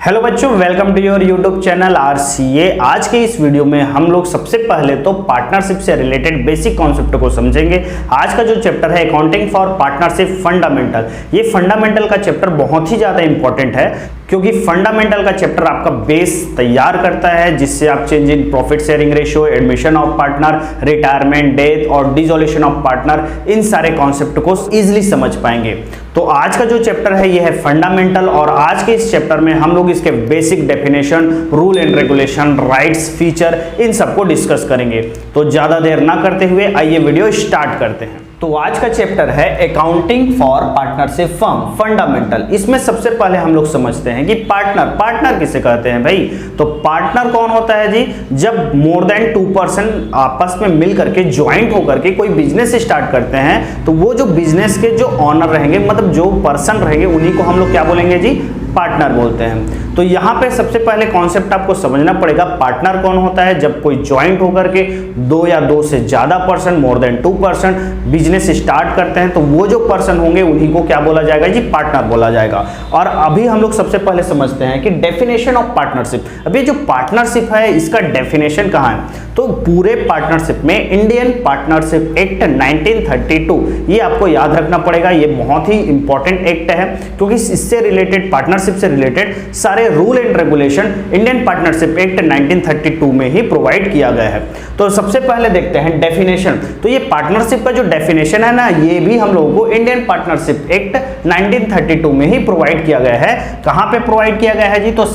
Hello बच्चों, welcome to your YouTube channel RCA. आज के इस वीडियो में हम लोग सबसे पहले तो पार्टनरशिप से रिलेटेड बेसिक कॉन्सेप्ट को समझेंगे। आज का जो चैप्टर है अकाउंटिंग फॉर पार्टनरशिप फंडामेंटल, ये फंडामेंटल का चैप्टर बहुत ही ज़्यादा इंपॉर्टेंट है क्योंकि फंडामेंटल का चैप्टर आपका बेस तैयार करता है जिससे आप change in profit sharing ratio, admission of partner, retirement, death और डिसोल्यूशन ऑफ पार्टनर, इन सारे कॉन्सेप्ट को इजीली समझ पाएंगे। तो आज का जो चैप्टर है ये है फंडामेंटल और आज के इस चैप्टर में हम लोग इसके basic definition, rule and regulation, rights, feature, इन सबको डिस्कस करेंगे। तो ज्यादा देर ना करते हुए आइए वीडियो स्टार्ट करते हैं। तो आज का चैप्टर है accounting for partnership firm fundamental. इसमें सबसे पहले हम लोग समझते हैं कि पार्टनर किसे कहते हैं भाई। तो पार्टनर कौन होता है जी? जब मोर देन 2 पर्सन आपस में मिल करके ज्वाइंट होकर के कोई बिजनेस स्टार्ट करते हैं तो वो जो बिजनेस के जो ऑनर रहेंगे, मतलब जो पर्सन रहेंगे, उन्हीं को हम लोग क्या बोलेंगे जी? पार्टनर बोलते हैं। तो यहाँ पे सबसे पहले कॉन्सेप्ट आपको समझना पड़ेगा, पार्टनर कौन होता है? जब कोई ज्वाइंट होकर के 2 या 2 से ज्यादा person, more than 2 person business start करते हैं तो वो जो पर्सन होंगे उन्हीं को क्या बोला जाएगा जी? पार्टनर बोला जाएगा। और अभी हम लोग सबसे पहले समझते हैं कि डेफिनेशन ऑफ पार्टनरशिप। अभी जो पार्टनरशिप है इसका डेफिनेशन कहाँ है? तो पूरे पार्टनरशिप में इंडियन पार्टनरशिप एक्ट 1932, ये आपको याद रखना पड़ेगा। ये बहुत ही इंपॉर्टेंट एक्ट है क्योंकि इससे रिलेटेड, पार्टनरशिप से रिलेटेड सारे rule and regulation Indian partnership act 1932 में ही प्रोवाइड किया गया है। तो सबसे पहले देखते हैं डेफिनेशन। तो ये पार्टनरशिप का जो डेफिनेशन है ना, ये भी हम लोगों को इंडियन पार्टनरशिप एक्ट 1932 में ही प्रोवाइड किया गया है। कहां पे प्रोवाइड किया गया है जी? तो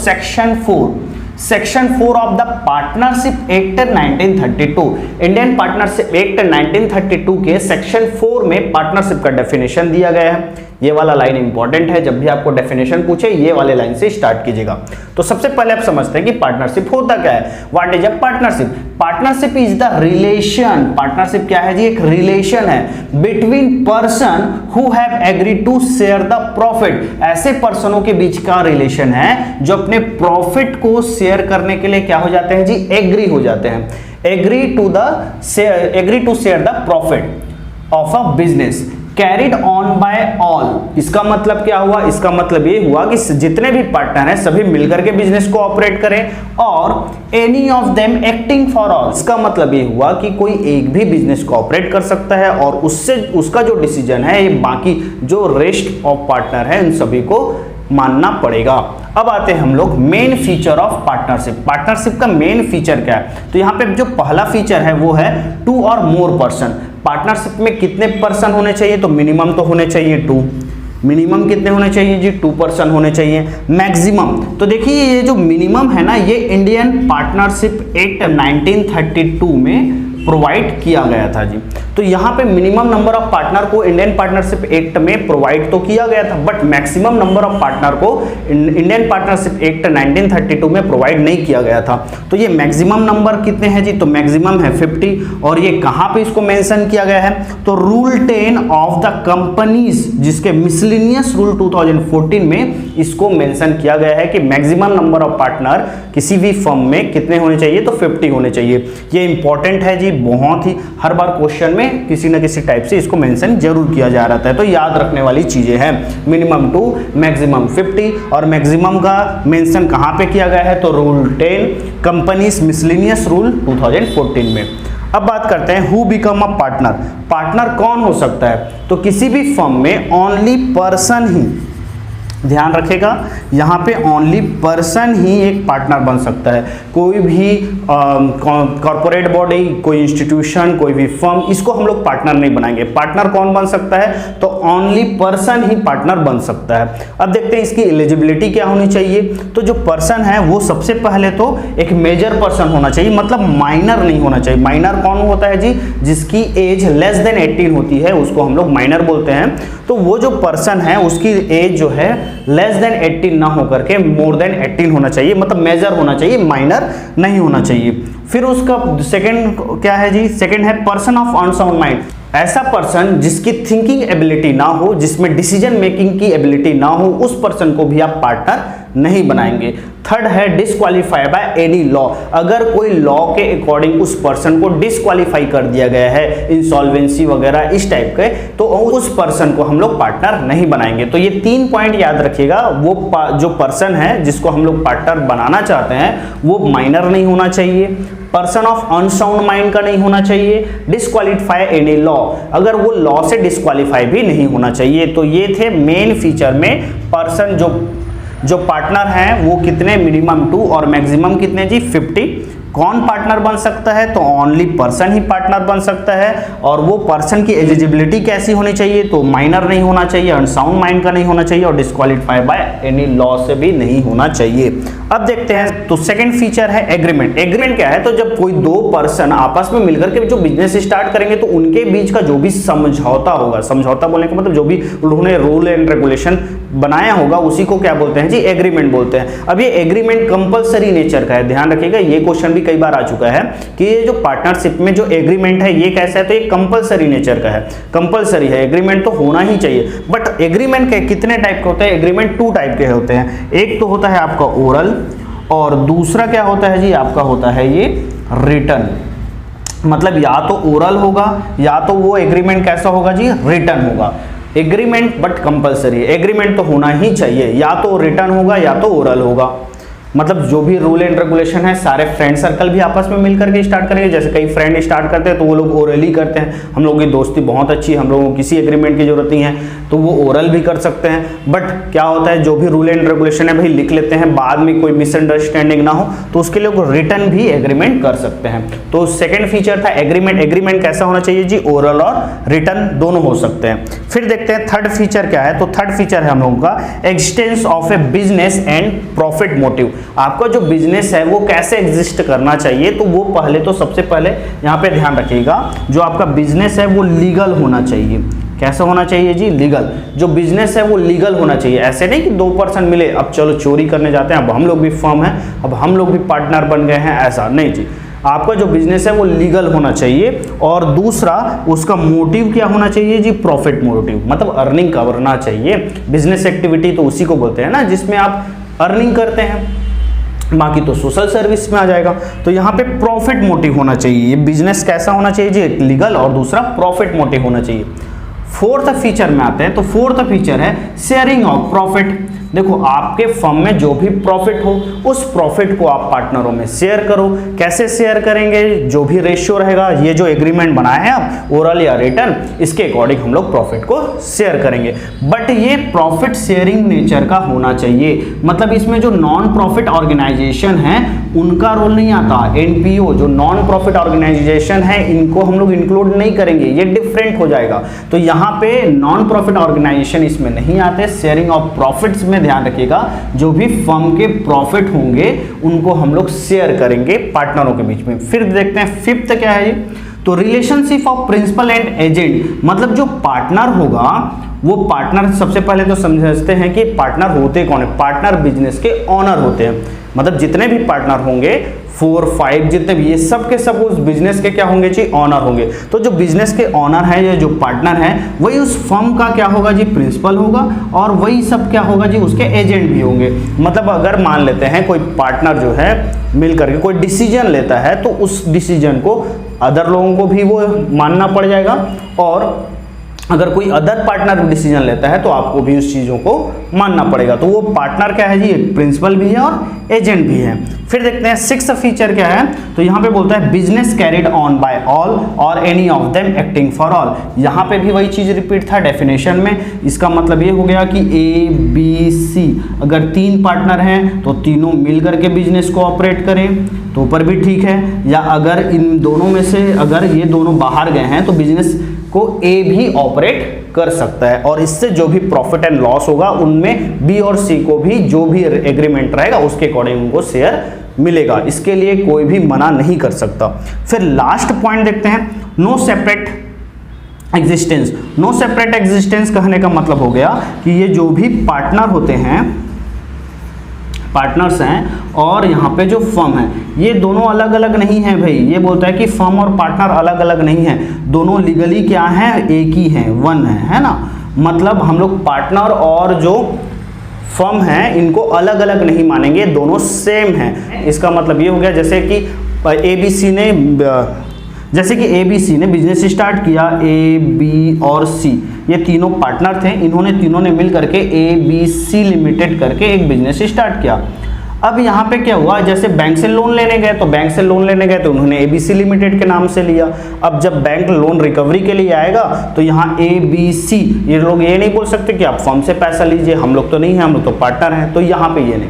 section 4 of the partnership act 1932, Indian partnership act 1932 के सेक्शन 4 में पार्टनरशिप का डेफिनेशन दिया गया है। ये वाला लाइन इंपॉर्टेंट है, जब भी आपको डेफिनेशन पूछे ये वाले लाइन से स्टार्ट कीजिएगा। तो सबसे पहले आप समझते हैं कि पार्टनरशिप होता क्या है। What is a partnership? Partnership is the relation. Partnership क्या है जी? एक रिलेशन है between person who have agreed to share the profit. ऐसे पर्सनों के बीच का रिलेशन है जो अपने प्रॉफिट को शेयर करने के लिए क्या हो जाते हैं जी? एग्री हो जाते हैं। Agree to share the profit of a business carried on by all. इसका मतलब क्या हुआ? इसका मतलब ये हुआ कि जितने भी पार्टनर हैं सभी मिलकर के बिजनेस को ऑपरेट करें और any of them acting for all. इसका मतलब ये हुआ कि कोई एक भी बिजनेस को ऑपरेट कर सकता है और उससे उसका जो डिसीजन है ये बाकी जो रेस्ट ऑफ पार्टनर है उन सभी को मानना पड़ेगा। अब आते हैं हम लोग main feature of partnership. Partnership का मेन फीचर क्या है? तो यहाँ पे जो पहला फीचर है वो है 2 और मोर पर्सन। पार्टनरशिप में कितने पर्सन होने चाहिए? तो मिनिमम तो होने चाहिए 2। मिनिमम कितने होने चाहिए जी? 2 पर्सन होने चाहिए। मैक्सिमम तो देखिए ये जो मिनिमम है ना, ये इंडियन पार्टनरशिप एक्ट 1932 में प्रोवाइड किया गया था जी। तो यहाँ पे मिनिमम नंबर ऑफ पार्टनर को इंडियन पार्टनरशिप एक्ट में प्रोवाइड तो किया गया था, but maximum number of partner को इंडियन पार्टनरशिप एक्ट 1932 में प्रोवाइड नहीं किया गया था। तो ये मैक्सिमम नंबर कितने हैं जी? तो मैक्सिमम है 50। और ये कहाँ पे इसको मेंशन किया गया है? तो रूल 10 ऑफ द कंपनीज, जिसके मिसलेनियस रूल 2014 में इसको मेंशन किया गया है कि मैक्सिमम नंबर ऑफ पार्टनर किसी भी फर्म में कितने होने चाहिए? तो 50 होने चाहिए। ये इंपॉर्टेंट है जी, बहुत ही हर बार क्वेश्चन में किसी न किसी टाइप से इसको मेंशन जरूर किया जा रहा है। तो याद रखने वाली चीजें हैं। मिनिमम 2, मैक्सिमम 50 और मैक्सिमम का मेंशन कहां पे किया गया है? तो रूल 10 कंपनीज मिसलेनियस रूल 2014 में। अब बात करते हैं who become a partner. Partner कौन हो सकता है? तो किसी भी फर्म में ओनली पर्सन ही, ध्यान रखेगा यहाँ पे ओनली पर्सन ही एक पार्टनर बन सकता है। कोई भी कॉर्पोरेट बॉडी, कोई इंस्टीट्यूशन, कोई भी फर्म, इसको हम लोग पार्टनर नहीं बनाएंगे। पार्टनर कौन बन सकता है? तो ओनली पर्सन ही पार्टनर बन सकता है। अब देखते हैं इसकी एलिजिबिलिटी क्या होनी चाहिए। तो जो पर्सन है वो सबसे पहले तो एक मेजर पर्सन होना चाहिए, मतलब माइनर नहीं होना चाहिए। माइनर कौन होता है जी? जिसकी एज लेस देन 18 होती है उसको हम लोग माइनर बोलते हैं। तो वो जो पर्सन है उसकी एज जो है लेस देन 18 ना होकर के मोर देन 18 होना चाहिए, मतलब मेजर होना चाहिए, माइनर नहीं होना चाहिए। फिर उसका सेकंड क्या है जी? सेकंड है पर्सन ऑफ अनसाउंड माइंड। ऐसा पर्सन जिसकी थिंकिंग एबिलिटी ना हो, जिसमें डिसीजन मेकिंग की एबिलिटी ना हो, उस पर्सन को भी आप पार्टनर नहीं बनाएंगे। थर्ड है डिस्क्वालीफाई बाय एनी लॉ, अगर कोई लॉ के अकॉर्डिंग उस पर्सन को डिस्क्वालीफाई कर दिया गया है, इंसॉल्वेंसी वगैरह इस टाइप के, तो उस पर्सन को हम लोग पार्टनर नहीं बनाएंगे। तो ये 3 पॉइंट याद रखिएगा। वो जो पर्सन है जिसको हम लोग पार्टनर बनाना चाहते हैं वो माइनर नहीं होना चाहिए, पर्सन ऑफ अनसाउंड माइंड का नहीं होना चाहिए, डिस्क्वालीफाई एनी लॉ, अगर वो लॉ से डिस्क्वालीफाई भी नहीं होना चाहिए। तो ये थे मेन फीचर में पर्सन जो पार्टनर हैं वो कितने, मिनिमम 2 और मैक्सिमम कितने जी 50। कौन पार्टनर बन सकता है, तो ओनली पर्सन ही पार्टनर बन सकता है। और वो पर्सन की एलिजिबिलिटी कैसी होनी चाहिए, तो माइनर नहीं होना चाहिए, अनसाउंड माइंड का नहीं होना चाहिए और डिस्क्वालीफाई बाय एनी लॉ से भी नहीं होना चाहिए। अब देखते हैं, तो सेकंड फीचर है एग्रीमेंट। एग्रीमेंट क्या है, तो जब कोई 2 पर्सन आपस में मिलकर के जो बिजनेस स्टार्ट करेंगे तो उनके बीच का जो भी समझौता होगा, समझौता बोलने का मतलब जो भी उन्होंने रूल एंड रेगुलेशन बनाया होगा उसी को क्या बोलते हैं जी, एग्रीमेंट बोलते हैं। अब ये एग्रीमेंट कंपलसरी नेचर का है, ध्यान रखिएगा, ये क्वेश्चन भी कई बार आ चुका है कि ये जो पार्टनरशिप में जो एग्रीमेंट है ये कैसा है, तो ये कंपलसरी नेचर का है, कंपलसरी है, एग्रीमेंट तो होना ही चाहिए। बट एग्रीमेंट के कितने टाइप के होते हैं, एग्रीमेंट 2 टाइप के होते हैं। एक तो होता है आपका ओरल और दूसरा क्या होता है जी, आपका होता है ये रिटन। मतलब या तो ओरल होगा या तो वो एग्रीमेंट कैसा होगा जी, रिटन होगा। एग्रीमेंट बट कंपलसरी, एग्रीमेंट तो होना ही चाहिए, या तो रिटन होगा या तो ओरल होगा। मतलब जो भी रूल एंड रेगुलेशन है सारे फ्रेंड सर्कल भी आपस में मिलकर के स्टार्ट करेंगे। जैसे कई फ्रेंड स्टार्ट करते हैं तो वो लोग ओरली करते हैं, हम लोगों की दोस्ती बहुत अच्छी है, हम लोगों को किसी एग्रीमेंट की जरूरत नहीं है, तो वो ओरल भी कर सकते हैं। बट क्या होता है, जो भी रूल एंड रेगुलेशन है भाई लिख लेते हैं, बाद में कोई मिसअंडरस्टैंडिंग ना हो तो उसके लिए रिटन भी एग्रीमेंट कर सकते हैं। तो सेकेंड फीचर था एग्रीमेंट। एग्रीमेंट कैसा होना चाहिए जी, ओरल और रिटन दोनों हो सकते हैं। फिर देखते हैं थर्ड फीचर क्या है, तो थर्ड फीचर है हम लोगों का existence of A business and profit motive. आपका जो बिजनेस है वो कैसे एग्जिस्ट करना चाहिए, तो वो पहले तो सबसे पहले यहाँ पे ध्यान रखिएगा, जो आपका बिजनेस है वो लीगल होना चाहिए। कैसा होना चाहिए जी, लीगल। जो बिजनेस है वो लीगल होना चाहिए। ऐसे नहीं कि 2 पर्सन मिले अब चलो चोरी करने जाते हैं, अब हम लोग भी फर्म है, अब हम लोग भी पार्टनर बन गए हैं, ऐसा नहीं जी। आपका जो बिजनेस है वो लीगल होना चाहिए। और दूसरा उसका मोटिव क्या होना चाहिए जी, प्रॉफिट मोटिव, मतलब अर्निंग करना चाहिए। बिजनेस एक्टिविटी तो उसी को बोलते हैं ना जिसमें आप अर्निंग करते हैं, बाकी तो सोशल सर्विस में आ जाएगा। तो यहाँ पे प्रॉफिट मोटिव होना चाहिए। ये बिजनेस कैसा होना चाहिए जी, लीगल, और दूसरा प्रॉफिट मोटिव होना चाहिए। फोर्थ फीचर में आते हैं, तो फोर्थ फीचर है शेयरिंग ऑफ प्रॉफिट। देखो आपके फर्म में जो भी प्रॉफिट हो उस प्रॉफिट को आप पार्टनरों में शेयर करो। कैसे शेयर करेंगे, जो भी रेशियो रहेगा, ये जो एग्रीमेंट बनाए हैं आप ओरल या रिटन, इसके अकॉर्डिंग हम लोग प्रॉफिट को शेयर करेंगे। बट ये प्रॉफिट शेयरिंग नेचर का होना चाहिए, मतलब इसमें जो नॉन प्रॉफिट ऑर्गेनाइजेशन है उनका रोल नहीं आता। एनपीओ जो नॉन प्रॉफिट ऑर्गेनाइजेशन है इनको हम लोग इंक्लूड नहीं करेंगे, ये डिफरेंट हो जाएगा। तो यहाँ पे नॉन प्रॉफिट ऑर्गेनाइजेशन इसमें नहीं आते। शेयरिंग ऑफ प्रॉफिट्स में ध्यान रखिएगा, जो भी फर्म के प्रॉफिट होंगे उनको हम लोग शेयर करेंगे पार्टनरों के बीच में। फिर देखते हैं फिफ्थ क्या है, तो relationship of principal and agent. मतलब जो पार्टनर होगा वो पार्टनर, सबसे पहले तो समझते हैं कि पार्टनर होते कौन है, पार्टनर बिजनेस के ऑनर होते हैं। मतलब जितने भी पार्टनर होंगे 4, 5 जितने भी, ये सब के सब उस बिजनेस के क्या होंगे जी, ऑनर होंगे। तो जो बिजनेस के ऑनर है या जो पार्टनर है वही उस फर्म का क्या होगा जी, प्रिंसिपल होगा, और वही सब क्या होगा जी, उसके एजेंट भी होंगे। मतलब अगर मान लेते हैं कोई पार्टनर जो है मिलकर के कोई डिसीजन लेता है तो उस डिसीजन को अदर लोगों को भी वो मानना पड़ जाएगा, और अगर कोई अदर पार्टनर डिसीजन लेता है तो आपको भी उस चीज़ों को मानना पड़ेगा। तो वो पार्टनर क्या है जी, एक प्रिंसिपल भी है और एजेंट भी है। फिर देखते हैं सिक्स्थ फीचर क्या है, तो यहाँ पे बोलता है business carried on by all or any of them acting for all. यहाँ पे भी वही चीज़ रिपीट था डेफिनेशन में। इसका मतलब ये हो गया कि ABC, अगर 3 पार्टनर हैं तो तीनों मिल करके बिजनेस को ऑपरेट करें तो ऊपर भी ठीक है, या अगर इन दोनों में से अगर ये दोनों बाहर गए हैं तो बिजनेस को A भी ऑपरेट कर सकता है, और इससे जो भी प्रॉफिट एंड लॉस होगा उनमें B और C को भी जो भी एग्रीमेंट रहेगा उसके अकॉर्डिंग उनको शेयर मिलेगा। इसके लिए कोई भी मना नहीं कर सकता। फिर लास्ट पॉइंट देखते हैं, no separate existence. No separate existence कहने का मतलब हो गया कि ये जो भी पार्टनर होते हैं, पार्टनर्स हैं और यहाँ पे जो फर्म है, ये दोनों अलग अलग नहीं है भाई। ये बोलता है कि फर्म और पार्टनर अलग अलग नहीं है, दोनों लीगली क्या है, एक ही है, वन है ना। मतलब हम लोग पार्टनर और जो फर्म हैं इनको अलग अलग नहीं मानेंगे, दोनों सेम हैं। इसका मतलब ये हो गया जैसे कि ABC ने बिजनेस स्टार्ट किया, A, B और C ये तीनों पार्टनर थे, इन्होंने तीनों ने मिल करके ABC लिमिटेड करके एक बिजनेस स्टार्ट किया। अब यहाँ पे क्या हुआ, जैसे बैंक से लोन लेने गए तो उन्होंने ABC लिमिटेड के नाम से लिया। अब जब बैंक लोन रिकवरी के लिए आएगा तो यहाँ ABC, ये लोग ये नहीं बोल सकते कि आप फर्म से पैसा लीजिए, हम लोग तो नहीं हैं, हम लोग तो पार्टनर हैं, तो यहाँ पे ये नहीं।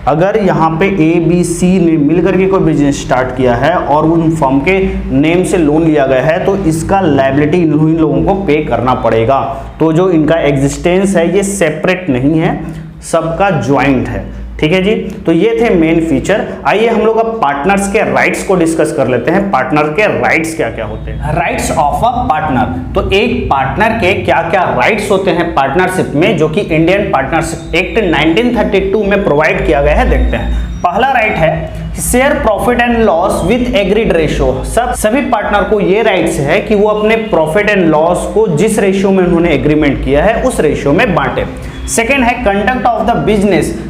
अगर यहाँ पे ABC ने मिल करके कोई बिजनेस स्टार्ट किया है और उन फर्म के नेम से लोन लिया गया है तो इसका लायबिलिटी इन लोगों को पे करना पड़ेगा। तो जो इनका एग्जिस्टेंस है ये सेपरेट नहीं है, सबका ज्वाइंट है। ठीक है जी, तो ये थे मेन फीचर। आइए हम लोग अब पार्टनर्स के राइट्स को डिस्कस कर लेते हैं। पार्टनर के राइट्स क्या क्या होते हैं, राइट्स ऑफ अ पार्टनर। तो एक पार्टनर के क्या क्या राइट्स होते हैं पार्टनरशिप में, जो कि इंडियन पार्टनरशिप एक्ट 1932 में प्रोवाइड किया गया है, देखते हैं। पहला राइट है share profit and loss with agreed ratio. सभी पार्टनर को ये राइट्स है कि वो अपने प्रॉफिट एंड लॉस को जिस रेशियो में उन्होंने एग्रीमेंट किया है उस रेशियो में बांटे। सेकेंड है कंडक्ट ऑफ द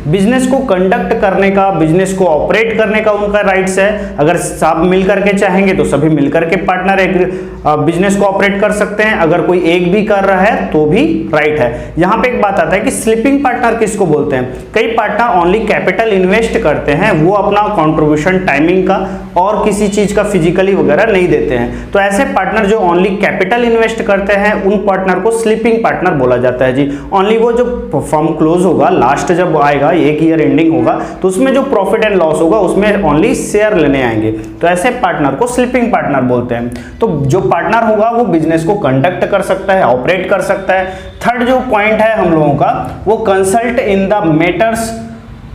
बिजनेस को कंडक्ट करने का, बिजनेस को ऑपरेट करने का उनका राइट्स है। अगर सब मिलकर के चाहेंगे तो सभी मिलकर के पार्टनर बिजनेस को ऑपरेट कर सकते हैं, अगर कोई एक भी कर रहा है तो भी राइट है। यहाँ पे एक बात आता है कि स्लीपिंग पार्टनर किसको बोलते हैं। कई पार्टनर ओनली कैपिटल इन्वेस्ट करते हैं, वो अपना कंट्रीब्यूशन टाइमिंग का और किसी चीज का फिजिकली वगैरह नहीं देते हैं, तो ऐसे पार्टनर जो ओनली कैपिटल इन्वेस्ट करते हैं उन पार्टनर को स्लीपिंग पार्टनर बोला जाता है जी। ओनली वो जो फर्म क्लोज होगा, लास्ट जब आएगा, एक ईयर एंडिंग होगा, तो उसमें जो प्रॉफिट एंड लॉस होगा उसमें ओनली शेयर लेने आएंगे, तो ऐसे पार्टनर को स्लीपिंग पार्टनर बोलते हैं। तो जो पार्टनर होगा वो बिजनेस को कंडक्ट कर सकता है, ऑपरेट कर सकता है। थर्ड जो पॉइंट है हम लोगों का, वो consult in the matters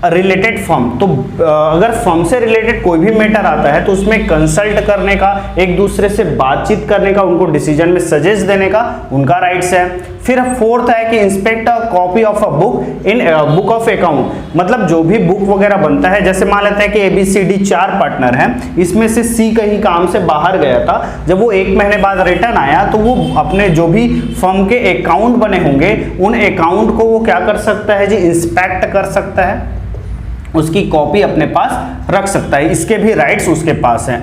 related firm. तो अगर फर्म से रिलेटेड कोई भी मैटर आता है तो उसमें कंसल्ट करने का, एक दूसरे से बातचीत करने का, उनको डिसीजन में सजेस्ट देने का उनका राइट्स है। फिर फोर्थ है कि inspect a copy of a book in book of account. मतलब जो भी बुक वगैरह बनता है, जैसे मान लेते हैं कि ABCD 4 पार्टनर हैं, इसमें से C कहीं काम से बाहर गया था, जब वो 1 महीने बाद रिटर्न आया तो वो अपने जो भी फर्म के अकाउंट बने होंगे उन अकाउंट को वो क्या कर सकता है जी, इंस्पेक्ट कर सकता है, उसकी कॉपी अपने पास रख सकता है, इसके भी राइट्स उसके पास हैं।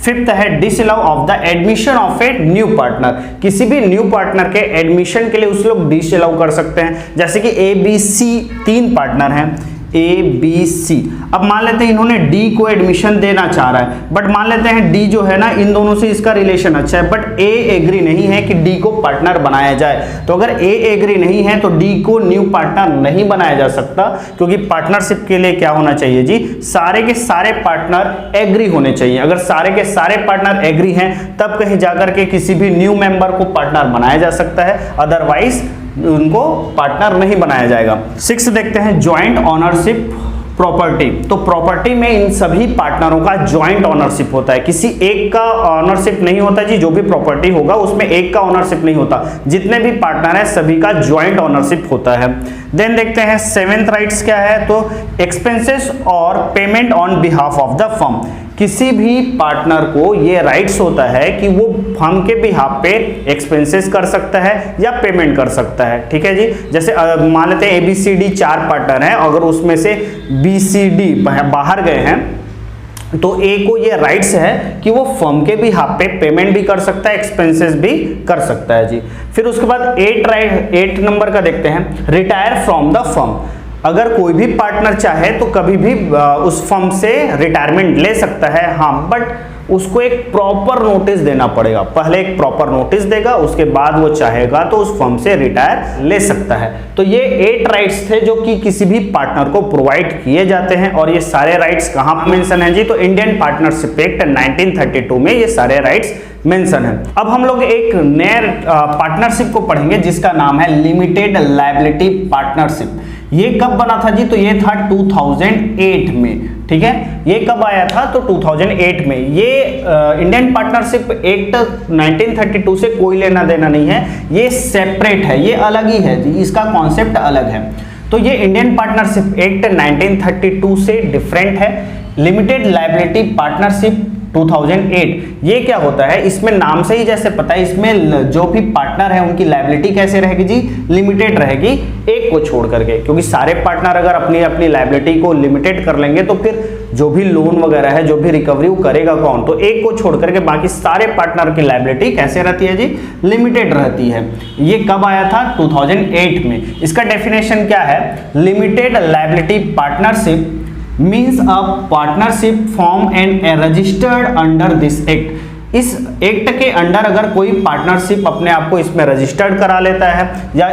फिफ्थ है disallow of the admission of a new partner. किसी भी न्यू पार्टनर के एडमिशन के लिए उस लोग डिसअलाउ कर सकते हैं। जैसे कि ABC 3 पार्टनर हैं, ABC। अब मान लेते हैं इन्होंने D को एडमिशन देना चाह रहा है, बट मान लेते हैं D जो है ना, इन दोनों से इसका रिलेशन अच्छा है, बट A एग्री नहीं है कि D को पार्टनर बनाया जाए। तो अगर A एग्री नहीं है तो D को न्यू पार्टनर नहीं बनाया जा सकता, क्योंकि पार्टनरशिप के लिए क्या होना चाहिए जी, सारे के सारे पार्टनर एग्री होने चाहिए। अगर सारे के सारे पार्टनर एग्री हैं तब कहीं जाकर के किसी भी न्यू मेंबर को पार्टनर बनाया जा सकता है, अदरवाइज उनको पार्टनर नहीं बनाया जाएगा। 6 देखते हैं जॉइंट ओनरशिप प्रॉपर्टी। तो प्रॉपर्टी में इन सभी पार्टनरों का जॉइंट ओनरशिप होता है, किसी एक का ओनरशिप नहीं होता जी। जो भी प्रॉपर्टी होगा उसमें एक का ओनरशिप नहीं होता, जितने भी पार्टनर हैं सभी का जॉइंट ओनरशिप होता है। देन देखते हैं 7th राइट्स क्या है, तो एक्सपेंसेस और payment on behalf of the firm. किसी भी पार्टनर को ये राइट्स होता है कि वो फर्म के बिहाफ पे एक्सपेंसेस कर सकता है या पेमेंट कर सकता है। ठीक है जी, जैसे मान लेते हैं ABCD 4 पार्टनर हैं, अगर उसमें से BCD बाहर गए हैं तो A को ये राइट्स है कि वो फर्म के बिहाफ पे पेमेंट भी कर सकता है, एक्सपेंसेस भी कर सकता है जी। फिर उसके बाद 8 नंबर का देखते हैं रिटायर फ्रॉम द फर्म। अगर कोई भी पार्टनर चाहे तो कभी भी उस फर्म से रिटायरमेंट ले सकता है, हाँ, बट उसको एक प्रॉपर नोटिस देना पड़ेगा। पहले एक प्रॉपर नोटिस देगा, उसके बाद वो चाहेगा तो उस फर्म से रिटायर ले सकता है। तो ये 8 राइट्स थे जो कि किसी भी पार्टनर को प्रोवाइड किए जाते हैं, और ये सारे राइट्स कहाँ पर मेंशन है जी, तो इंडियन पार्टनरशिप एक्ट 1932 में ये सारे राइट्स मेंशन है। अब हम लोग एक नए पार्टनरशिप को पढ़ेंगे जिसका नाम है लिमिटेड लायबिलिटी पार्टनरशिप। ये कब बना था जी, तो ये था 2008 में। ठीक है, ये कब आया था, तो 2008 में। ये इंडियन पार्टनरशिप एक्ट 1932 से कोई लेना देना नहीं है, ये सेपरेट है, ये अलग ही है जी, इसका कॉन्सेप्ट अलग है। तो ये इंडियन पार्टनरशिप एक्ट 1932 से डिफरेंट है। लिमिटेड लायबिलिटी पार्टनरशिप 2008 ये क्या होता है, इसमें नाम से ही जैसे पता है, इसमें जो भी पार्टनर है उनकी लायबिलिटी कैसे रहेगी जी, लिमिटेड रहेगी एक को छोड़ करके, क्योंकि सारे पार्टनर अगर अपनी अपनी लायबिलिटी को लिमिटेड कर लेंगे तो फिर जो भी लोन वगैरह है, जो भी रिकवरी वो करेगा कौन, तो एक को छोड़ करके बाकी सारे पार्टनर की लायबिलिटी कैसे रहती है जी, लिमिटेड रहती है। ये कब आया था, 2008 में। इसका डेफिनेशन क्या है, limited liability partnership means a partnership formed and registered under this act। इस एक्ट के अंडर अगर कोई पार्टनरशिप अपने आप को इसमें रजिस्टर्ड करा लेता है या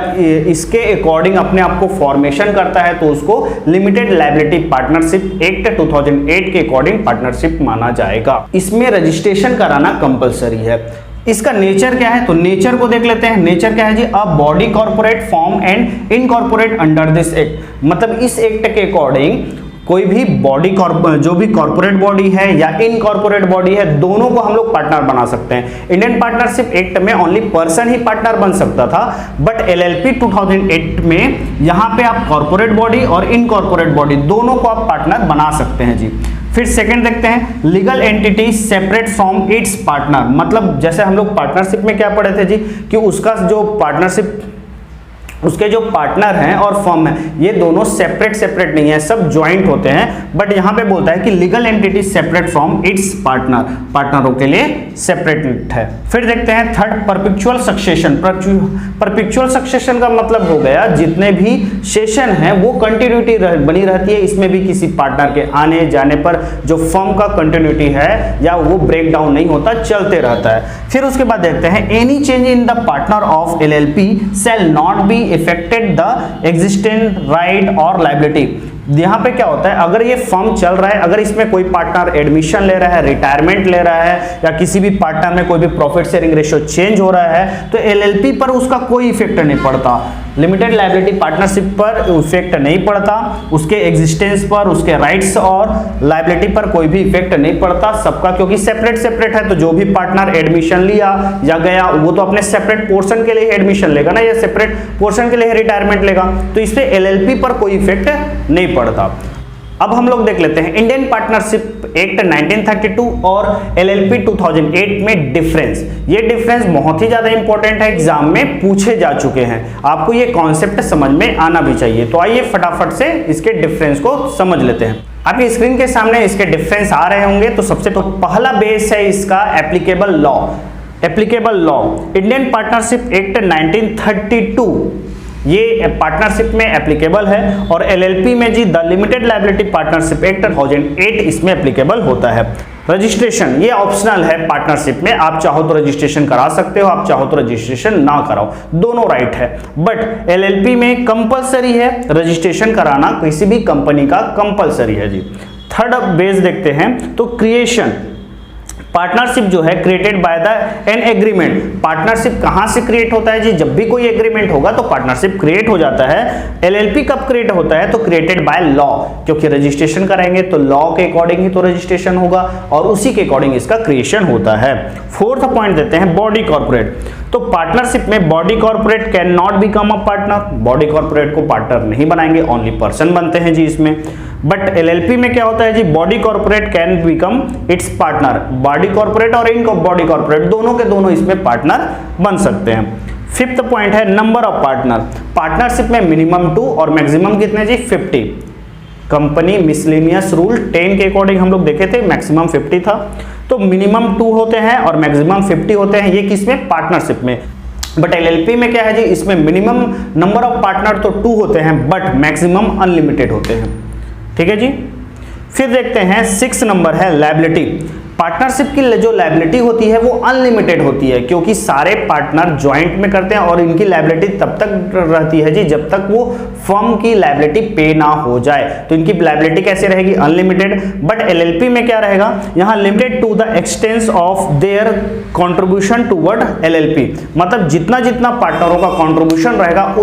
इसके अकॉर्डिंग अपने आप को फॉर्मेशन करता है तो उसको लिमिटेड लायबिलिटी पार्टनरशिप एक्ट 2008 के अकॉर्डिंग पार्टनरशिप माना जाएगा। इसमें रजिस्ट्रेशन कराना कंपलसरी है। इसका नेचर क्या है, तो नेचर को देख लेते हैं। नेचर क्या है जी, a body corporate form and incorporate under this act. मतलब इस एक्ट के अकॉर्डिंग कोई भी बॉडी जो भी कॉर्पोरेट बॉडी है या इनकॉर्पोरेट बॉडी है, दोनों को हम लोग पार्टनर बना सकते हैं। इंडियन पार्टनरशिप एक्ट में ओनली पर्सन ही पार्टनर बन सकता था, बट एलएलपी 2008 में यहां पे आप कॉर्पोरेट बॉडी और इनकॉर्पोरेट बॉडी दोनों को आप पार्टनर बना सकते हैं जी। फिर सेकंड देखते हैं, legal entity separate from its partner. मतलब जैसे हम लोग पार्टनरशिप में क्या पढ़े थे जी, कि उसका जो पार्टनरशिप, उसके जो पार्टनर हैं और फर्म है, ये दोनों सेपरेट नहीं है, सब ज्वाइंट होते हैं। बट यहां पे बोलता है कि legal entity separate from its partner, पार्टनरों के लिए सेपरेट है। फिर देखते हैं third, perpetual succession. Perpetual succession का मतलब हो गया जितने भी सेशन हैं वो कंटिन्यूटी बनी रहती है, इसमें भी किसी पार्टनर के आने जाने पर जो फर्म का कंटिन्यूटी है या वो ब्रेक डाउन नहीं होता, चलते रहता है। फिर उसके बाद देखते हैं, any change in the partner of LLP shall not be affected the existing right or liability। यहाँ पे क्या होता है, अगर ये फर्म चल रहा है, अगर इसमें कोई पार्टनर एडमिशन ले रहा है, रिटायरमेंट ले रहा है, या किसी भी पार्टनर में कोई भी प्रॉफिट शेयरिंग रेशियो चेंज हो रहा है, तो एलएलपी पर उसका कोई इफेक्ट नहीं पड़ता। लिमिटेड लायबिलिटी पार्टनरशिप पर इफेक्ट नहीं पड़ता, उसके एग्जिस्टेंस पर, उसके राइट्स और लायबिलिटी पर कोई भी इफेक्ट नहीं पड़ता सबका, क्योंकि सेपरेट है। तो जो भी पार्टनर एडमिशन लिया या गया वो तो अपने सेपरेट पोर्शन के लिए एडमिशन लेगा ना, या सेपरेट पोर्शन के लिए रिटायरमेंट लेगा, तो इससे एलएलपी पर कोई इफेक्ट नहीं पड़ता। अब हम लोग देख लेते हैं इंडियन पार्टनरशिप एक्ट 1932 और एलएलपी 2008 में डिफरेंस। ये डिफरेंस बहुत ही ज्यादा इंपॉर्टेंट है, एग्जाम में पूछे जा चुके हैं, आपको ये कॉन्सेप्ट समझ में आना भी चाहिए। तो आइए फटाफट से इसके डिफरेंस को समझ लेते हैं। आपकी स्क्रीन के सामने इसके डिफरेंस आ रहे होंगे। तो सबसे तो पहला बेस है इसका applicable law. Applicable law, Indian partnership act 1932 ये पार्टनरशिप में एप्लीकेबल है, और एलएलपी में जी the limited liability partnership act 2008 इसमें एप्लीकेबल होता है। रजिस्ट्रेशन ये ऑप्शनल है पार्टनरशिप में, आप चाहो तो रजिस्ट्रेशन करा सकते हो, आप चाहो तो रजिस्ट्रेशन ना कराओ, दोनों राइट है। बट एलएलपी में कंपलसरी है रजिस्ट्रेशन कराना, किसी भी कंपनी का कंपलसरी है जी। थर्ड बेस देखते हैं, तो क्रिएशन, पार्टनरशिप जो है created by the an agreement. Partnership कहां से क्रिएट होता है जी, जब भी कोई एग्रीमेंट होगा तो पार्टनरशिप क्रिएट हो जाता है। एलएलपी कब क्रिएट होता है, तो क्रिएटेड बाय लॉ, क्योंकि रजिस्ट्रेशन कराएंगे तो लॉ के अकॉर्डिंग ही तो रजिस्ट्रेशन होगा और उसी के अकॉर्डिंग इसका क्रिएशन होता है। फोर्थ पॉइंट देते हैं, बॉडी कॉर्पोरेट। तो पार्टनरशिप में body corporate can not become a partner, body corporate को पार्टनर नहीं बनाएंगे, ओनली पर्सन बनते हैं जी इसमें। बट एलएलपी में क्या होता है जी, body corporate can become its partner, body corporate और इन बॉडी कॉर्पोरेट दोनों के दोनों इसमें पार्टनर बन सकते हैं। फिफ्थ पॉइंट है नंबर ऑफ पार्टनर। पार्टनरशिप में मिनिमम 2 और मैक्सिमम कितने जी, 50। कंपनी मिसलेनियस रूल 10 के अकॉर्डिंग हम लोग देखे थे, मैक्सिमम 50 था। तो मिनिमम 2 होते हैं और मैक्सिमम 50 होते हैं, ये किसमें, पार्टनरशिप में। बट एलएलपी में क्या है जी, इसमें मिनिमम नंबर ऑफ पार्टनर तो 2 होते हैं, बट मैक्सिमम अनलिमिटेड होते हैं। ठीक है जी। फिर देखते हैं 6 नंबर है लायबिलिटी। पार्टनरशिप की जो लायबिलिटी होती है वो अनलिमिटेड होती है, क्योंकि सारे पार्टनर ज्वाइंट में करते हैं और इनकी लायबिलिटी तब तक रहती है जी जब तक वो फर्म की लायबिलिटी पे ना हो जाए। तो इनकी लायबिलिटी कैसे रहेगी, अनलिमिटेड। बट एलएलपी में क्या रहेगा, यहां limited to the extent of their contribution toward LLP. मतलब जितना जितना पार्टनरों का कंट्रीब्यूशन रहेगा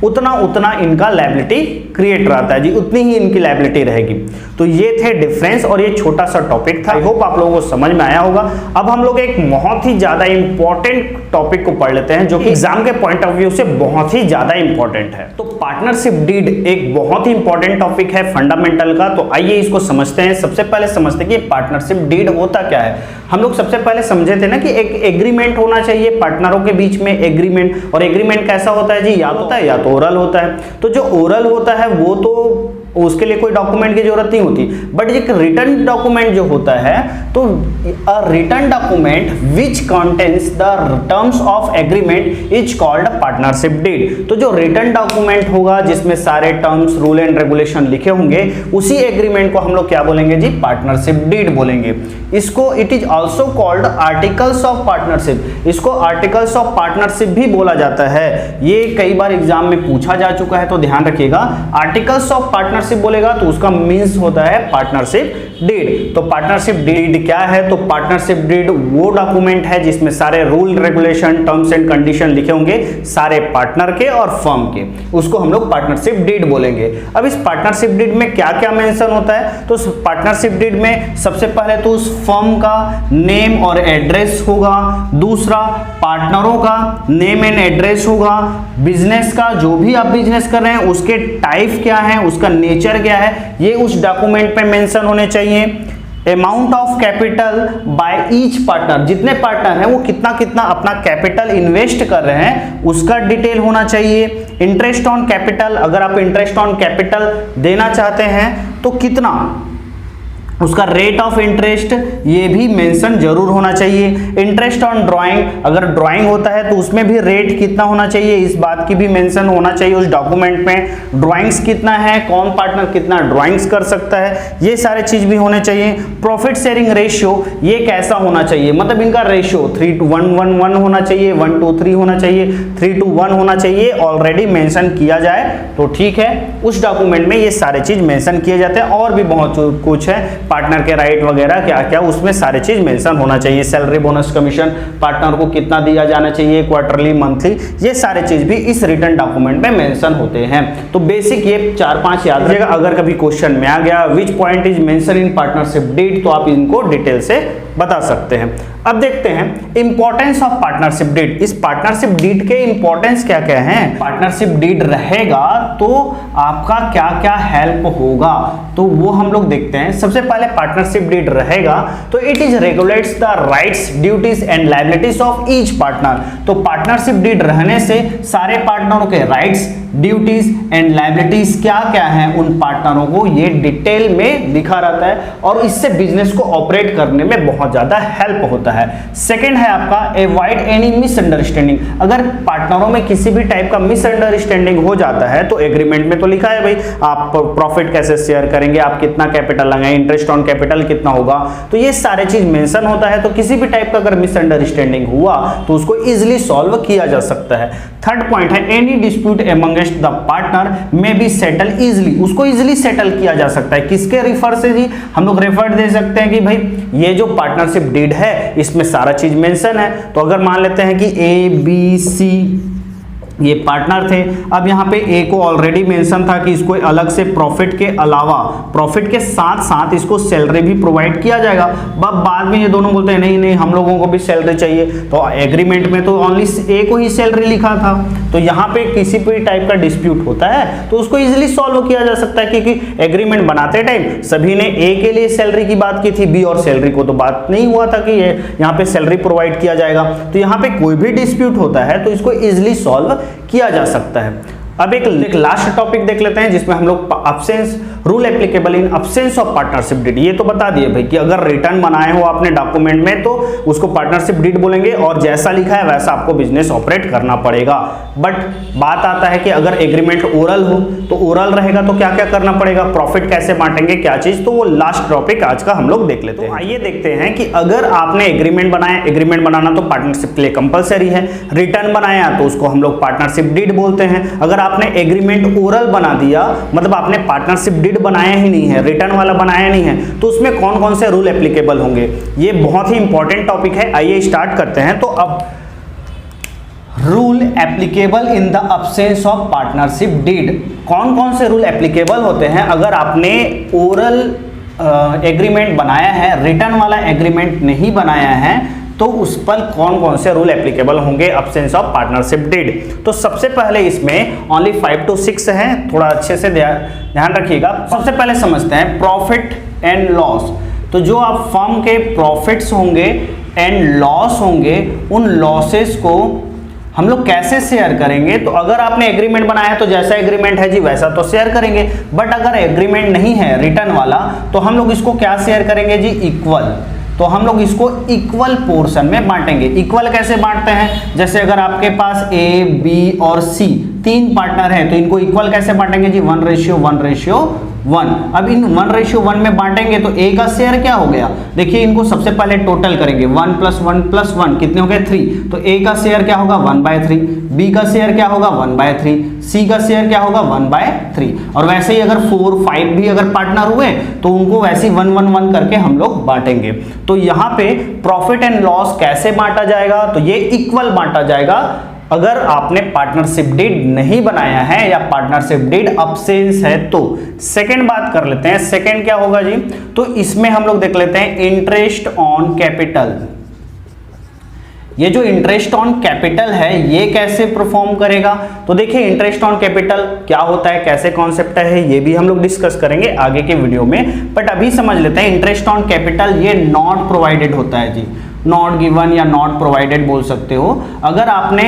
उतना उतना इनका लायबिलिटी क्रिएट रहता है जी, उतनी ही इनकी लायबिलिटी रहेगी। तो ये थे डिफरेंस और ये छोटा सा टॉपिक था। आई होप आप लोगों को समझ में आया होगा। अब हम लोग एक बहुत ही ज्यादा इंपॉर्टेंट टॉपिक को पढ़ लेते हैं जो कि एग्जाम के पॉइंट ऑफ व्यू से बहुत ही ज्यादा इंपॉर्टेंट है। तो पार्टनरशिप डीड एक बहुत ही इंपॉर्टेंट टॉपिक है फंडामेंटल का। तो आइए इसको समझते हैं। सबसे पहले समझते हैं कि पार्टनरशिप डीड होता क्या है। हम लोग सबसे पहले समझे थे ना कि एक एग्रीमेंट होना चाहिए पार्टनरों के बीच में, एग्रीमेंट। और एग्रीमेंट कैसा होता है जी, या होता है या तो ओरल होता है। तो जो ओरल होता है वो तो उसके लिए कोई डॉक्यूमेंट की जरूरत नहीं होती, बट एक रिटन डॉक्यूमेंट जो होता है, तो a written document which contains the terms of agreement is called partnership deed. तो जो रिटन डॉक्यूमेंट होगा जिसमें सारे टर्म्स, रूल एंड रेगुलेशन लिखे होंगे, उसी एग्रीमेंट को हम लोग क्या बोलेंगे जी, पार्टनरशिप डीड बोलेंगे। इसको it is also called articles of partnership. इसको आर्टिकल्स ऑफ पार्टनरशिप भी बोला जाता है। ये कई बार एग्जाम में पूछा जा चुका है, तो ध्यान रखिएगा। आर्टिकल्स ऑफ पार्टनरशिप बोलेगा तो उसका मीन्स होता है पार्टनरशिप डीड। तो पार्टनरशिप डीड क्या है, तो पार्टनरशिप डीड वो डॉक्यूमेंट है जिसमें सारे rule, regulation, terms and condition लिखे होंगे सारे पार्टनर के और फर्म के, उसको हम लोग पार्टनरशिप डीड बोलेंगे। अब इस पार्टनरशिप डीड में क्या क्या मेंशन होता है, तो पार्टनरशिप डीड में सबसे पहले तो उस फर्म का नेम और एड्रेस होगा, दूसरा पार्टनरों का नेम एंड एड्रेस होगा, बिजनेस का जो भी आप बिजनेस कर रहे हैं उसके टाइप क्या है, उसका नेचर क्या है, ये उस डॉक्यूमेंट पे मेंशन होने चाहिए। Amount of capital by each partner, जितने पार्टनर हैं वो कितना कितना अपना कैपिटल इन्वेस्ट कर रहे हैं उसका डिटेल होना चाहिए। इंटरेस्ट ऑन कैपिटल, अगर आप इंटरेस्ट ऑन कैपिटल देना चाहते हैं तो कितना, उसका रेट ऑफ इंटरेस्ट ये भी मेंशन जरूर होना चाहिए। इंटरेस्ट ऑन ड्राइंग, अगर ड्राइंग होता है तो उसमें भी रेट कितना होना चाहिए, इस बात की भी मेंशन होना चाहिए उस डॉक्यूमेंट में। ड्राइंग्स कितना है, कौन पार्टनर कितना ड्राइंग्स कर सकता है, ये सारे चीज भी होने चाहिए। प्रॉफिट शेयरिंग रेशियो ये कैसा होना चाहिए, मतलब इनका रेशियो 3:1 होना चाहिए, 1:3 होना चाहिए, 3:1 होना चाहिए। ऑलरेडी मेंशन किया जाए तो ठीक है, उस डॉक्यूमेंट में ये सारे चीज मेंशन किए जाते हैं। और भी बहुत कुछ है, पार्टनर के राइट वगैरह क्या क्या, उसमें सारे चीज मेंशन होना चाहिए। सैलरी, बोनस, कमीशन पार्टनर को कितना दिया जाना चाहिए, क्वार्टरली, मंथली, ये सारे चीज भी इस रिटन डॉक्यूमेंट में मेंशन होते हैं। तो बेसिक ये 4-5 याद रखिएगा। अगर कभी क्वेश्चन में आ गया which point is mention in partnership deed, तो आप इनको डिटेल से बता सकते हैं। अब देखते हैं इंपॉर्टेंस ऑफ पार्टनरशिप डीड। इस पार्टनरशिप डीड के इंपॉर्टेंस क्या क्या हैं। पार्टनरशिप डीड रहेगा तो आपका क्या क्या हेल्प होगा, तो वो हम लोग देखते हैं। सबसे पहले पार्टनरशिप डीड रहेगा तो it is regulates the rights, duties and liabilities of each partner. तो पार्टनरशिप डीड रहने से सारे पार्टनरों के राइट्स, ड्यूटीज एंड लायबिलिटीज क्या क्या हैं उन पार्टनरों को ये डिटेल में लिखा रहता है, और इससे बिजनेस को ऑपरेट करने में बहुत ज्यादा हेल्प होता है। सेकंड है आपका अवॉइड एनी मिसअंडरस्टैंडिंग। अगर पार्टनरों में किसी भी टाइप का मिसअंडरस्टैंडिंग हो जाता है तो एग्रीमेंट में तो लिखा है भाई आप प्रॉफिट कैसे शेयर करेंगे, आप कितना कैपिटल लगाएं, इंटरेस्ट ऑन कैपिटल कितना होगा, तो ये सारे चीज मेंशन होता है। तो किसी भी टाइप का अगर मिसअंडरस्टैंडिंग हुआ तो उसको इजीली सॉल्व किया जा सकता है। थर्ड पॉइंट है any dispute amongst the partner may be settle easily. उसको इजीली सेटल किया जा सकता है। किसके रेफर से जी, हम लोग रेफर दे सकते हैं कि भाई ये जो पार्टनरशिप डीड है इसमें सारा चीज मेंशन है। तो अगर मान लेते हैं कि ABC ये पार्टनर थे, अब यहाँ पे ए को ऑलरेडी मेंशन था कि इसको अलग से प्रॉफिट के अलावा, प्रॉफिट के साथ साथ इसको सैलरी भी प्रोवाइड किया जाएगा। बाद में ये दोनों बोलते हैं नहीं नहीं हम लोगों को भी सैलरी चाहिए, तो एग्रीमेंट में तो ओनली ए को ही सैलरी लिखा था। तो यहाँ पे किसी भी टाइप का डिस्प्यूट होता है तो उसको इजिली सॉल्व किया जा सकता है, क्योंकि एग्रीमेंट बनाते टाइम सभी ने ए के लिए सैलरी की बात की थी, बी और सैलरी को तो बात नहीं हुआ था कि यहाँ पे सैलरी प्रोवाइड किया जाएगा। तो यहाँ पे कोई भी डिस्प्यूट होता है तो इसको इजिली सॉल्व किया जा सकता है। अब एक लास्ट टॉपिक देख लेते हैं जिसमें हम लोग absence rule applicable in absence of partnership deed. ये तो बता दिए भाई कि अगर रिटर्न बनाए हो आपने डॉक्यूमेंट में तो उसको पार्टनरशिप डीड बोलेंगे, और जैसा लिखा है वैसा आपको बिजनेस ऑपरेट करना पड़ेगा। बट बात आता है कि अगर एग्रीमेंट ओरल हो तो ओरल रहेगा तो क्या क्या करना पड़ेगा, प्रॉफिट कैसे बांटेंगे, क्या चीज, तो वो लास्ट टॉपिक आज का हम लोग देख लेते हैं। आइए देखते हैं कि अगर आपने एग्रीमेंट बनाया, एग्रीमेंट बनाना तो पार्टनरशिप के लिए कंपलसरी है, रिटर्न बनाया तो उसको हम लोग पार्टनरशिप डीड बोलते हैं। अगर आपने एग्रीमेंट ओरल बना दिया, मतलब आपने पार्टनरशिप डीड बनाया ही नहीं है, रिटर्न वाला बनाया नहीं है, तो उसमें कौन कौन से रूल एप्लीकेबल होंगे, ये बहुत ही इंपॉर्टेंट टॉपिक है। आइए स्टार्ट करते हैं। तो अब rule applicable in the absence of partnership deed. कौन कौन से रूल एप्लीकेबल होते हैं अगर आपने ओरल एग्रीमेंट बनाया है, रिटर्न वाला एग्रीमेंट नहीं बनाया है, तो उस पर कौन कौन से रूल एप्लीकेबल होंगे अब्सेंस ऑफ पार्टनरशिप डीड। तो सबसे पहले इसमें ओनली 5 to 6 है, थोड़ा अच्छे से ध्यान रखिएगा। सबसे पहले समझते हैं प्रॉफिट एंड लॉस। तो जो आप फर्म के प्रॉफिट्स होंगे एंड लॉस होंगे, उन लॉसेस को हम लोग कैसे शेयर करेंगे। तो अगर आपने एग्रीमेंट बनाया है तो जैसा एग्रीमेंट है जी वैसा तो शेयर करेंगे, बट अगर एग्रीमेंट नहीं है रिटर्न वाला तो हम लोग इसको क्या शेयर करेंगे जी, इक्वल। तो हम लोग इसको इक्वल पोर्शन में बांटेंगे। इक्वल कैसे बांटते हैं, जैसे अगर आपके पास ए, बी और सी 3 पार्टनर हैं तो इनको इक्वल कैसे बांटेंगे जी, 1:1:1। अब इन 1:1 में बांटेंगे तो ए का शेयर क्या हो गया, देखिए इनको सबसे पहले टोटल करेंगे, 1 + 1 + 1 कितने हो गए 3। तो ए का शेयर क्या होगा 1/3, बी का शेयर क्या होगा 1/3, सी का शेयर क्या होगा 1/3। और वैसे ही अगर 4, 5 भी अगर पार्टनर हुए तो उनको वैसे ही 1-1-1 करके हम लोग बांटेंगे। तो यहाँ पे प्रॉफिट एंड लॉस कैसे बांटा जाएगा, तो ये इक्वल बांटा जाएगा अगर आपने पार्टनरशिप डीड नहीं बनाया है या पार्टनरशिप डीड अब्सेंस है तो। सेकंड बात कर लेते हैं, सेकंड क्या होगा जी, तो इसमें हम लोग देख लेते हैं इंटरेस्ट ऑन कैपिटल। ये जो इंटरेस्ट ऑन कैपिटल है ये कैसे परफॉर्म करेगा, तो देखिए इंटरेस्ट ऑन कैपिटल क्या होता है, कैसे कॉन्सेप्ट है, ये भी हम लोग डिस्कस करेंगे आगे के वीडियो में। बट अभी समझ लेते हैं इंटरेस्ट ऑन कैपिटल ये नॉट प्रोवाइडेड होता है जी, नॉट गिवन या नॉट प्रोवाइडेड बोल सकते हो। अगर आपने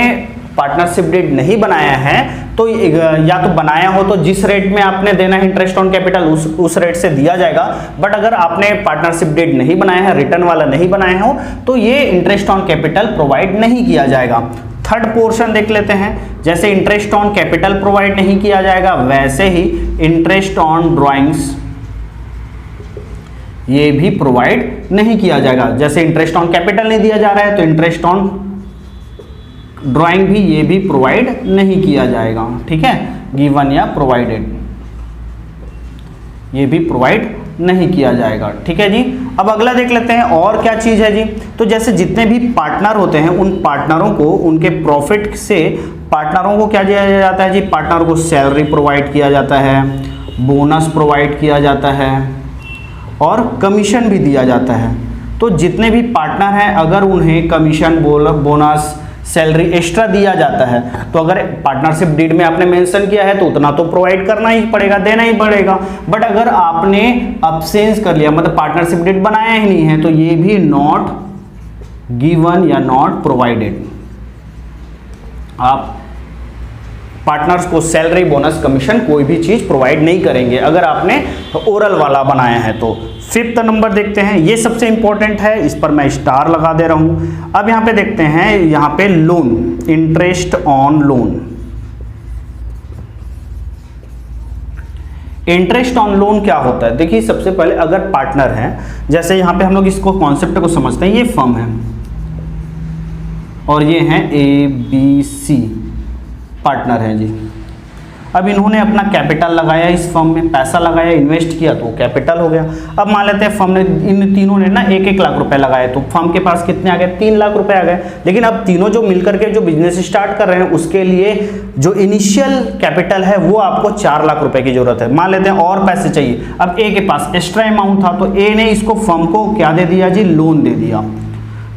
पार्टनरशिप डीड नहीं बनाया है तो या तो बनाया हो तो जिस रेट में आपने देना है इंटरेस्ट ऑन कैपिटल उस रेट से दिया जाएगा। बट अगर आपने पार्टनरशिप डीड नहीं बनाया है, रिटर्न वाला नहीं बनाया हो, तो ये इंटरेस्ट ऑन कैपिटल प्रोवाइड नहीं किया जाएगा। थर्ड पोर्शन देख लेते हैं, जैसे इंटरेस्ट ऑन कैपिटल प्रोवाइड नहीं किया जाएगा वैसे ही इंटरेस्ट ऑन ड्राइंग्स ये भी प्रोवाइड नहीं किया जाएगा। जैसे इंटरेस्ट ऑन कैपिटल नहीं दिया जा रहा है तो इंटरेस्ट ऑन ड्राइंग भी ये भी प्रोवाइड नहीं किया जाएगा, ठीक है, गिवन या प्रोवाइडेड ये भी प्रोवाइड नहीं किया जाएगा, ठीक है जी। अब अगला देख लेते हैं और क्या चीज है जी, तो जैसे जितने भी पार्टनर होते हैं उन पार्टनरों को उनके प्रॉफिट से पार्टनरों को क्या दिया जाता है जी, पार्टनर को सैलरी प्रोवाइड किया जाता है, बोनस प्रोवाइड किया जाता है और कमीशन भी दिया जाता है। तो जितने भी पार्टनर हैं अगर उन्हें कमीशन, बोनस, सैलरी एक्स्ट्रा दिया जाता है तो अगर पार्टनरशिप डीड में आपने मेंशन किया है तो उतना तो प्रोवाइड करना ही पड़ेगा, देना ही पड़ेगा। बट अगर आपने अब्सेंस कर लिया, मतलब पार्टनरशिप डीड बनाया ही नहीं है, तो ये भी नॉट गिवन या नॉट प्रोवाइडेड। आप पार्टनर्स को सैलरी, बोनस, कमीशन कोई भी चीज प्रोवाइड नहीं करेंगे अगर आपने ओरल वाला बनाया है तो। फिफ्थ नंबर देखते हैं, ये सबसे इंपॉर्टेंट है, इस पर मैं स्टार लगा दे रहा हूं। अब यहां पे देखते हैं, यहां पे loan, interest on loan. Interest on loan क्या होता है, देखिए सबसे पहले अगर पार्टनर है, जैसे यहां पे हम लोग इसको कॉन्सेप्ट को समझते हैं, ये फर्म है और ये है ABC पार्टनर है जी। अब इन्होंने अपना कैपिटल लगाया, इस फर्म में पैसा लगाया, इन्वेस्ट किया तो कैपिटल हो गया। अब मान लेते हैं फर्म ने, इन तीनों ने ना 1-1 लाख रुपए लगाए तो फर्म के पास कितने आ गए, 3 लाख रुपए आ गए। लेकिन अब तीनों जो मिलकर के जो बिजनेस स्टार्ट कर रहे हैं उसके लिए जो इनिशियल कैपिटल है वो आपको 4 लाख रुपए की जरूरत है। मान लेते हैं और पैसे चाहिए, अब ए के पास एक्स्ट्रा अमाउंट था तो ए ने इसको फर्म को क्या दे दिया जी, लोन दे दिया।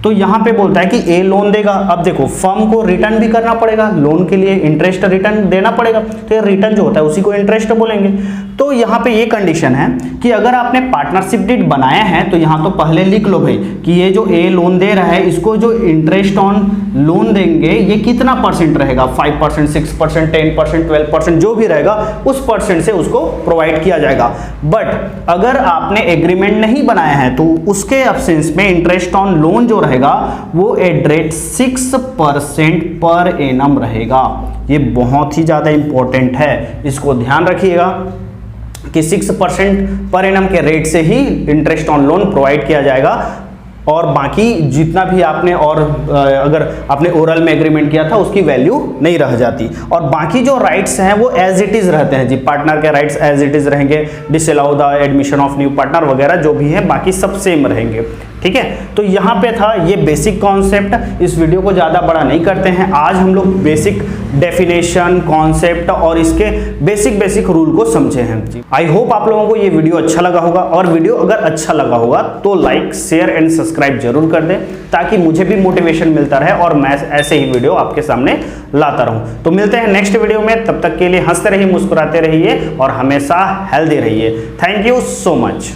तो यहां पे बोलता है कि ए लोन देगा। अब देखो फर्म को रिटर्न भी करना पड़ेगा, लोन के लिए इंटरेस्ट रिटर्न देना पड़ेगा, तो ये रिटर्न जो होता है उसी को इंटरेस्ट बोलेंगे। तो यहाँ पे ये कंडीशन है कि अगर आपने पार्टनरशिप डीड बनाया है तो यहाँ तो पहले लिख लो भाई कि ये जो ए लोन दे रहा है इसको जो इंटरेस्ट ऑन लोन देंगे ये कितना परसेंट रहेगा, 5%, 6%, 10%, 12% जो भी रहेगा उस परसेंट से उसको प्रोवाइड किया जाएगा। बट अगर आपने एग्रीमेंट नहीं बनाया है तो उसके एब्सेंस में इंटरेस्ट ऑन लोन जो रहेगा वो एट रेट 6% पर एनम रहेगा। ये बहुत ही ज्यादा इंपॉर्टेंट है, इसको ध्यान रखिएगा कि 6% पर एनम के रेट से ही इंटरेस्ट ऑन लोन प्रोवाइड किया जाएगा और बाकी जितना भी आपने और अगर आपने ओरल में एग्रीमेंट किया था उसकी वैल्यू नहीं रह जाती, और बाकी जो राइट्स हैं वो एज इट इज रहते हैं जी। पार्टनर के राइट्स एज इट इज रहेंगे, disallow the admission of new partner वगैरह जो भी है बाकी सब सेम रहेंगे। ठीक है, तो यहाँ पे था ये बेसिक कॉन्सेप्ट। इस वीडियो को ज़्यादा बड़ा नहीं करते हैं, आज हम लोग बेसिक डेफिनेशन, कॉन्सेप्ट और इसके बेसिक रूल को समझे हैं जी। आई होप आप लोगों को ये वीडियो अच्छा लगा होगा, और वीडियो अगर अच्छा लगा होगा तो लाइक, शेयर एंड सब्सक्राइब जरूर कर दें, ताकि मुझे भी मोटिवेशन मिलता रहे और मैं ऐसे ही वीडियो आपके सामने लाता रहूं। तो मिलते हैं नेक्स्ट वीडियो में, तब तक के लिए हंसते रहिए, मुस्कुराते रहिए और हमेशा हेल्दी रहिए। Thank you so much.